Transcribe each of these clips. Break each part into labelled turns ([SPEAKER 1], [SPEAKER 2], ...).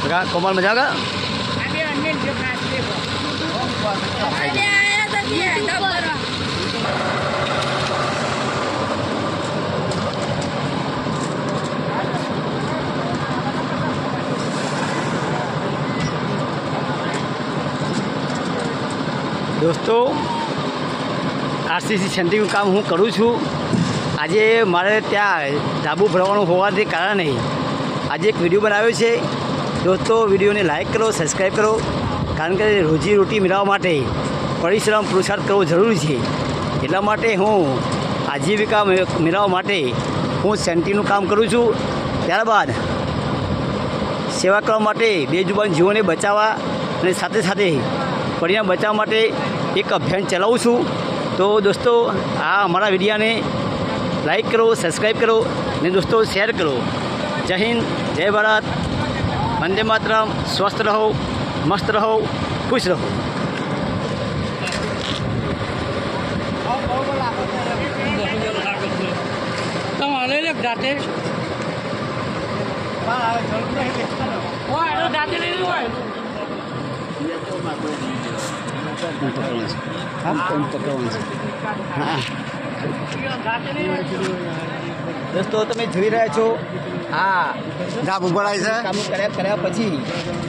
[SPEAKER 1] कोमल मजा का दोस्तों आरसीसी सेंटरिंगનું કામ હું કરું છું। આજે મારે ત્યાં ધાબુ ભરવાનું હોવાથી કારણે આજે એક વિડીયો બનાવ્યો છે। દોસ્તો વિડીયોને લાઈક કરો, સબસ્ક્રાઈબ કરો, કારણ કે રોજીરોટી મેળવવા માટે પરિશ્રમ પુરુષાર્થ કરવો જરૂરી છે। એટલા માટે હું આજીવિકા મેળવવા માટે હું સેન્ટરિંગનું કામ કરું છું। ત્યારબાદ સેવા કરવા માટે બેજુબાન જીવોને બચાવવા અને સાથે સાથે પરિણામ બચાવવા માટે એક અભિયાન ચલાવું છું। તો દોસ્તો આ અમારા વિડીયોને લાઈક કરો, સબસ્ક્રાઈબ કરો અને દોસ્તો શેર કરો। જય હિન્દ, જય ભારત, વંદે માતરમ। સ્વસ્થ રહો, મસ્ત રહો, ખુશ રહો। જાતે दोस्तों તમે જોઈ રહ્યા છો આ ધાબુ ભરાય છે। કામ કર્યા પછી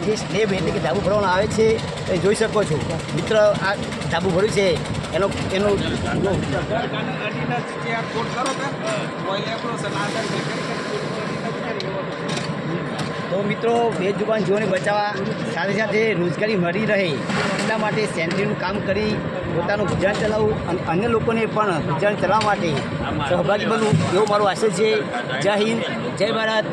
[SPEAKER 1] જે સ્લેબ એટલે કે ધાબુ ભરવાનું આવે છે એ જોઈ શકો છો મિત્ર। આ ધાબુ ભર્યું છે એનો તો મિત્રો બેજુબાન જીવોને બચાવવા સાથે સાથે રોજગારી મળી રહે એટલા માટે સેન્ટરિંગનું કામ કરી પોતાનું ગુજરાન ચલાવવું અને અન્ય લોકોને પણ ગુજરાન ચલાવવા માટે સહભાગી બનવું એવો મારો આશય છે। જય હિન્દ, જય ભારત।